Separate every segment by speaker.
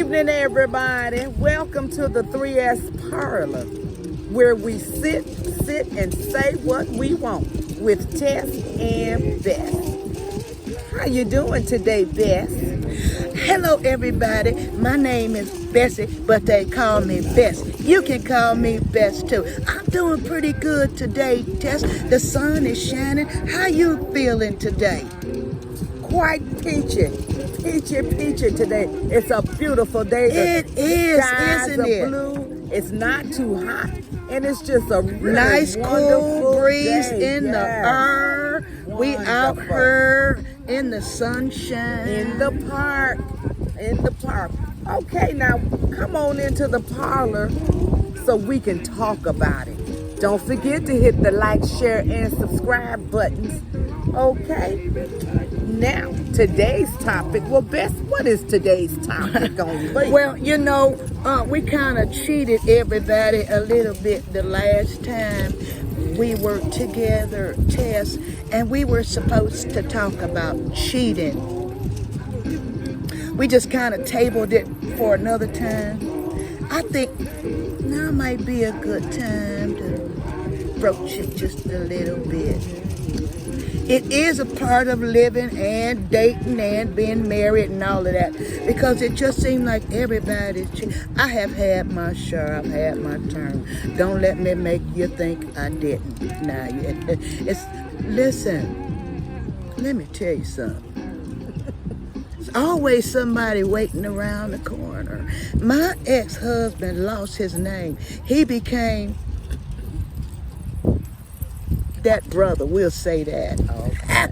Speaker 1: evening, everybody. Welcome to the 3S Parlor, where we sit, and say what we want with Tess and Bess. How you doing today, Bess?
Speaker 2: Hello, everybody. My name is Bessie, but they call me Bess. You can call me Bess, too. I'm doing pretty good today, Tess. The sun is shining. How you feeling today?
Speaker 1: Quite peachy today. It's a beautiful day.
Speaker 2: It is, isn't it?
Speaker 1: Blue. It's not too hot, and it's just a really
Speaker 2: nice cool breeze
Speaker 1: day.
Speaker 2: in the air. We out here in the sunshine.
Speaker 1: In the park. Okay, now come on into the parlor so we can talk about it. Don't forget to hit the like, share, and subscribe buttons. Okay. Now, today's topic. Well, Bess, what is today's topic going to be?
Speaker 2: Well, you know, we kind of cheated everybody a little bit the last time we were together, Tess, and we were supposed to talk about cheating. We just kind of tabled it for another time. I think now might be a good time to broach it just a little bit. It is a part of living and dating and being married and all of that, because it just seemed like everybody's I have had my share, I've had my turn. Don't let me make you think I didn't. Nah, listen, let me tell you something. There's always somebody waiting around the corner. My ex-husband lost his name. He became that brother, we'll say that.
Speaker 1: Okay.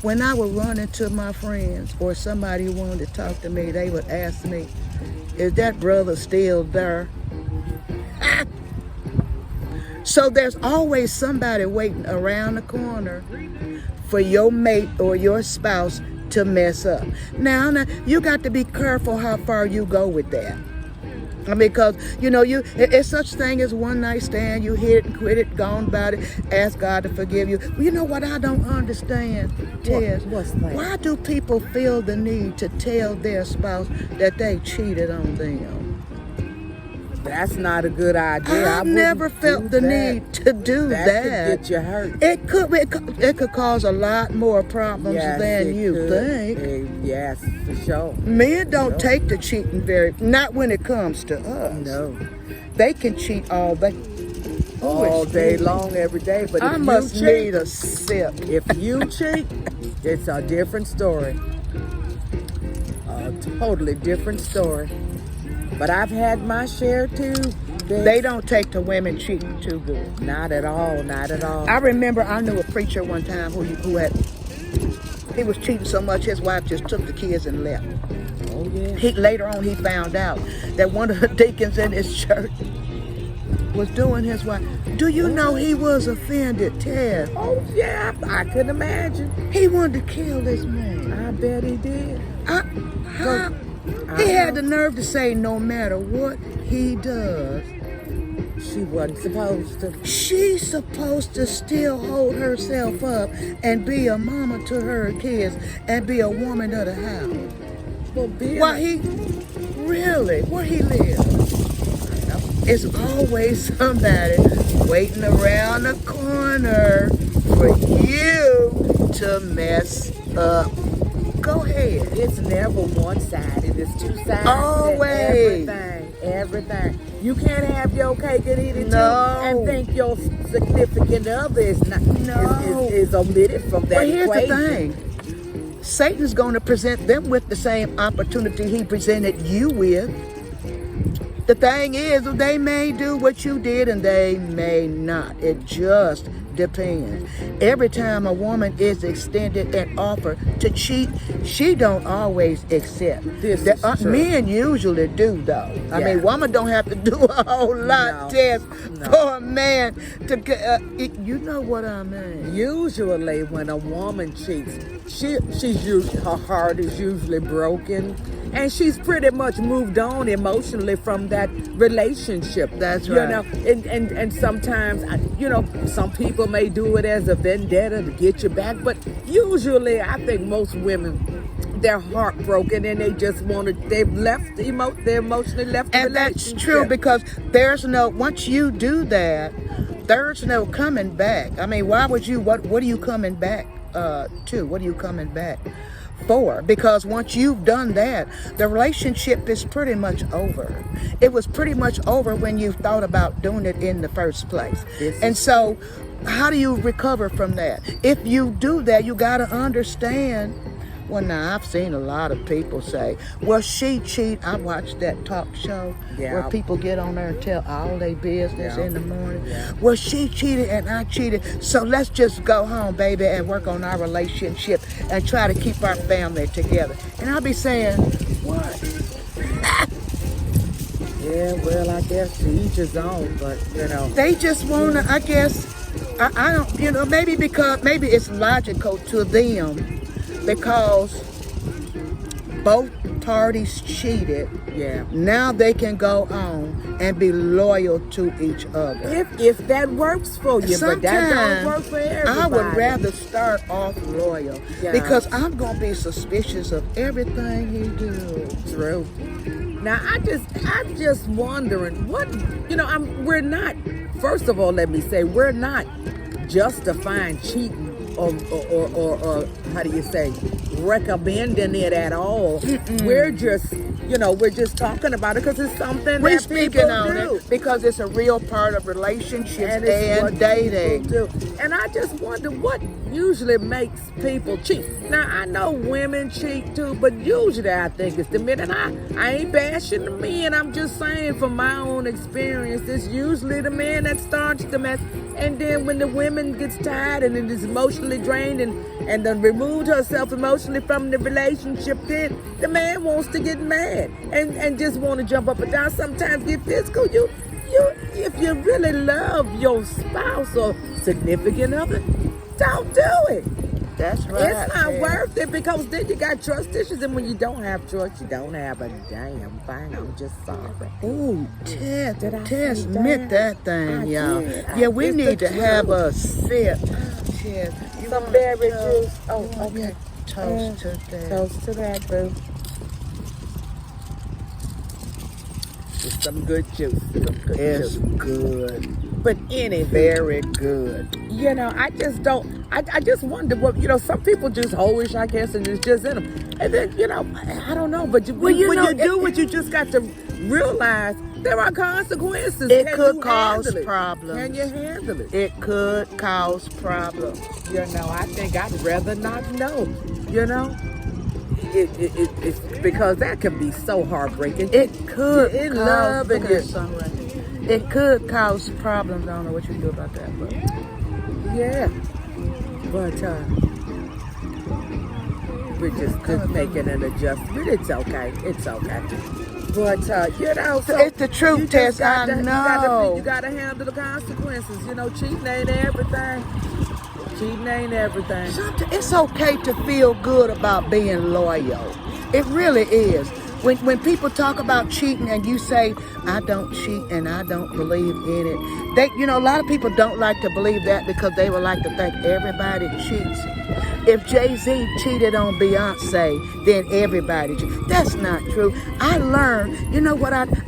Speaker 2: When I would run into my friends or somebody who wanted to talk to me, they would ask me, is that brother still there? So there's always somebody waiting around the corner for your mate or your spouse to mess up. Now, you got to be careful how far you go with that. I mean, because, you know, it's such thing as one night stand. You hit it and quit it, gone about it, ask God to forgive you. You know what I don't understand, Tess?
Speaker 1: What's that?
Speaker 2: Why do people feel the need to tell their spouse that they cheated on them?
Speaker 1: That's not a good idea.
Speaker 2: I've never felt the need to do that.
Speaker 1: That could get you hurt.
Speaker 2: It could cause a lot more problems than you think.
Speaker 1: Yes, for sure.
Speaker 2: Men don't take to cheating not when it comes to us.
Speaker 1: No.
Speaker 2: They can cheat all day.
Speaker 1: All day long, every day. But
Speaker 2: I must need a sip.
Speaker 1: If you cheat, it's a different story. A totally different story. But I've had my share too.
Speaker 2: They don't take to women cheating too good.
Speaker 1: Not at all, not at all.
Speaker 2: I remember I knew a preacher one time who he was cheating so much his wife just took the kids and left.
Speaker 1: Oh yeah.
Speaker 2: Later on he found out that one of the deacons in his church was doing his wife. Do you know he was offended, Ted?
Speaker 1: Oh yeah, I can imagine.
Speaker 2: He wanted to kill this man.
Speaker 1: I bet he did.
Speaker 2: He had the nerve to say no matter what he does,
Speaker 1: she wasn't supposed to.
Speaker 2: She's supposed to still hold herself up and be a mama to her kids and be a woman of the house.
Speaker 1: Well,
Speaker 2: where he lives, it's always somebody waiting around the corner for you to mess up. Go ahead.
Speaker 1: It's never one-sided. It's two-sided.
Speaker 2: Always.
Speaker 1: Everything. You can't have your cake and eat it too,
Speaker 2: No.
Speaker 1: and think your significant other is omitted from that
Speaker 2: But here's
Speaker 1: equation.
Speaker 2: the thing. Satan's going to present them with the same opportunity he presented you with. The thing is, they may do what you did and they may not. It just depends. Every time a woman is extended an offer to cheat, she don't always accept. Men usually do, though. I mean, women don't have to do a whole lot, Tess, for a man to. You know what I mean?
Speaker 1: Usually, when a woman cheats, her heart is usually broken, and she's pretty much moved on emotionally from that relationship.
Speaker 2: That's right.
Speaker 1: You know, and sometimes, some people may do it as a vendetta to get you back, but usually I think most women they're heartbroken and they just they've they're emotionally left the
Speaker 2: And that's
Speaker 1: relationship.
Speaker 2: true, because once you do that, there's no coming back. I mean, why would you, what are you coming back to? What are you coming back for? Because once you've done that, the relationship is pretty much over. It was pretty much over when you thought about doing it in the first place. And so, how do you recover from that? If you do that, you got to understand. Well, now, I've seen a lot of people say, well, she cheated. I watched that talk show where people get on there and tell all their business in the morning.
Speaker 1: Yeah.
Speaker 2: Well, she cheated and I cheated, so let's just go home, baby, and work on our relationship and try to keep our family together. And I'll be saying, what?
Speaker 1: Yeah, well, I guess to each his own, but,
Speaker 2: They just want to, I guess, I don't, maybe it's logical to them because both parties cheated.
Speaker 1: Yeah.
Speaker 2: Now they can go on and be loyal to each other.
Speaker 1: If that works for you, but that
Speaker 2: Sometimes
Speaker 1: don't work for everybody.
Speaker 2: I would rather start off loyal because I'm going to be suspicious of everything he do.
Speaker 1: True. Now, I'm just wondering we're not, first of all, let me say, we're not justifying cheating or how do you say, recommending it at all. We're just talking about it because it's something
Speaker 2: We're
Speaker 1: that
Speaker 2: speaking
Speaker 1: people
Speaker 2: on
Speaker 1: do.
Speaker 2: it because it's a real part of relationships
Speaker 1: And it's what
Speaker 2: dating.
Speaker 1: people do. And I just wonder what usually makes people cheat. Now, I know women cheat too, but usually I think it's the men. And I ain't bashing the men. I'm just saying from my own experience, it's usually the man that starts the mess. And then when the woman gets tired and is emotionally drained and then removed herself emotionally from the relationship, then the man wants to get mad and just want to jump up and down, sometimes get physical. If you really love your spouse or significant other, don't do it.
Speaker 2: That's right.
Speaker 1: It's not worth it because then you got trust issues, and when you don't have trust, you don't have a damn thing. I'm just sorry.
Speaker 2: Ooh, Tess,
Speaker 1: Did I
Speaker 2: Tess,
Speaker 1: say
Speaker 2: admit
Speaker 1: that?
Speaker 2: that thing,
Speaker 1: I
Speaker 2: y'all.
Speaker 1: did.
Speaker 2: Yeah, we
Speaker 1: It's
Speaker 2: need
Speaker 1: the
Speaker 2: to have
Speaker 1: truth.
Speaker 2: a sip. Tess, you
Speaker 1: Some
Speaker 2: want
Speaker 1: berry
Speaker 2: to
Speaker 1: juice. Oh, okay.
Speaker 2: Toast to that.
Speaker 1: Toast to that, boo. Just some good juice.
Speaker 2: It's good.
Speaker 1: But anyway,
Speaker 2: Very good.
Speaker 1: I just don't. I just wonder what some people just hoish, I guess, and it's just in them. And then I don't know. But when you do it, you just got to realize there are consequences.
Speaker 2: It
Speaker 1: Can
Speaker 2: could
Speaker 1: you
Speaker 2: cause
Speaker 1: handle it?
Speaker 2: problems.
Speaker 1: Can you handle it?
Speaker 2: It could cause problems.
Speaker 1: I think I'd rather not know. It's because that can be so heartbreaking.
Speaker 2: It could
Speaker 1: You're in
Speaker 2: cause,
Speaker 1: love and
Speaker 2: look at that sun right here. It could cause problems. I don't know what you can do about that, but
Speaker 1: yeah. But we're just making an adjustment. It's okay. It's okay. But so
Speaker 2: it's the truth,
Speaker 1: you just
Speaker 2: Tess.
Speaker 1: got
Speaker 2: I
Speaker 1: to-
Speaker 2: know.
Speaker 1: You got to handle the consequences. Cheating ain't everything. Cheating ain't everything.
Speaker 2: It's okay to feel good about being loyal. It really is. When people talk about cheating and you say, I don't cheat and I don't believe in it, a lot of people don't like to believe that because they would like to think everybody cheats. If Jay-Z cheated on Beyonce, then everybody cheats. That's not true. I learned,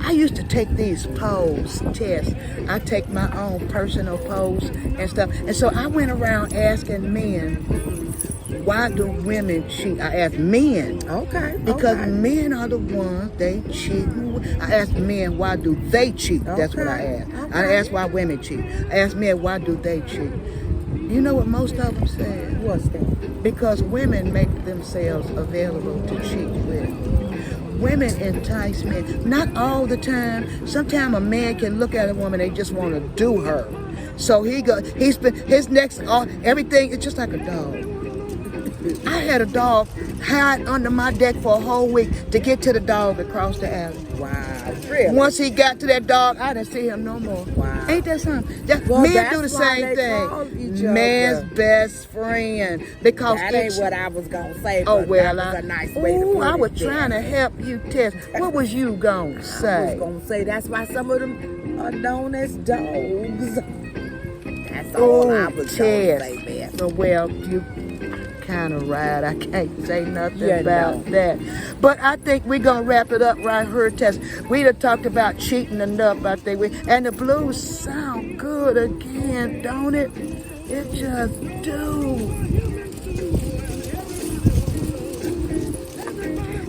Speaker 2: I used to take these polls, tests. I take my own personal polls and stuff. And so I went around asking men, why do women cheat? I asked men.
Speaker 1: Okay.
Speaker 2: Because men are the ones, they cheat. I asked men, why do they cheat? That's what I asked.
Speaker 1: Okay.
Speaker 2: I asked why women cheat. I asked men, why do they cheat? You know what most of them said?
Speaker 1: What's that?
Speaker 2: Because women make themselves available to cheat with. Women entice men. Not all the time. Sometimes a man can look at a woman, they just want to do her. So his next, everything, it's just like a dog. I had a dog hide under my deck for a whole week to get to the dog across the alley.
Speaker 1: Wow. Really?
Speaker 2: Once he got to that dog, I didn't see him no more.
Speaker 1: Wow.
Speaker 2: Ain't that something?
Speaker 1: Well,
Speaker 2: Men
Speaker 1: that's
Speaker 2: do the
Speaker 1: why
Speaker 2: same
Speaker 1: they call
Speaker 2: thing.
Speaker 1: each
Speaker 2: Man's
Speaker 1: other.
Speaker 2: best friend. Because
Speaker 1: That
Speaker 2: it's,
Speaker 1: ain't what I was going to say,
Speaker 2: oh,
Speaker 1: but
Speaker 2: well,
Speaker 1: that was a nice way to put
Speaker 2: I
Speaker 1: it
Speaker 2: was
Speaker 1: there.
Speaker 2: trying to help you, Tess. What was you going to
Speaker 1: I
Speaker 2: say?
Speaker 1: was going to say that's why some of them are known as dogs. That's all I was going to
Speaker 2: Tess.
Speaker 1: say, man.
Speaker 2: So, well, you kind of ride. I can't say nothing
Speaker 1: Yeah,
Speaker 2: about
Speaker 1: no.
Speaker 2: that. But I think we're going to wrap it up right here, Tess. We done talked about cheating enough, I think. And the blues sound good again, don't it? It just do.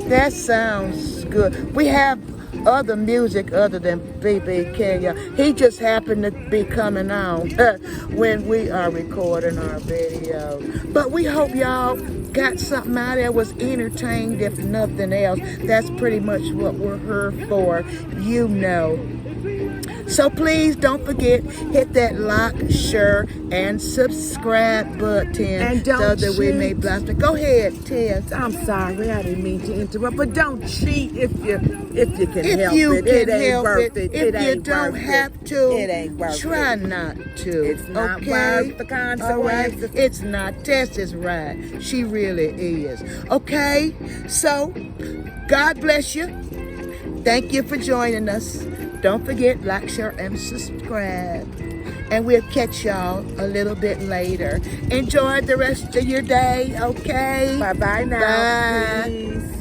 Speaker 2: That sounds good. We have other music other than BB King. He just happened to be coming on when we are recording our video. But we hope y'all got something out there, was entertained if nothing else. That's pretty much what we're here for, you know. So please don't forget, hit that like, share, and subscribe button
Speaker 1: And don't
Speaker 2: so that we may
Speaker 1: cheat.
Speaker 2: blast it. Go ahead, Tess.
Speaker 1: I'm sorry, I didn't mean to interrupt, but don't cheat if you can
Speaker 2: If
Speaker 1: help
Speaker 2: you
Speaker 1: it.
Speaker 2: can
Speaker 1: It ain't
Speaker 2: help
Speaker 1: worth
Speaker 2: it,
Speaker 1: it.
Speaker 2: if
Speaker 1: It
Speaker 2: you
Speaker 1: ain't
Speaker 2: don't
Speaker 1: worth
Speaker 2: have
Speaker 1: it.
Speaker 2: to,
Speaker 1: It ain't worth
Speaker 2: try
Speaker 1: it.
Speaker 2: not to.
Speaker 1: It's not
Speaker 2: okay?
Speaker 1: worth the
Speaker 2: All right,
Speaker 1: consequences.
Speaker 2: it's not. Tess is right. She really is. Okay, so God bless you. Thank you for joining us. Don't forget, like, share, and subscribe. And we'll catch y'all a little bit later. Enjoy the rest of your day, okay?
Speaker 1: Bye-bye now.
Speaker 2: Bye.
Speaker 1: Please.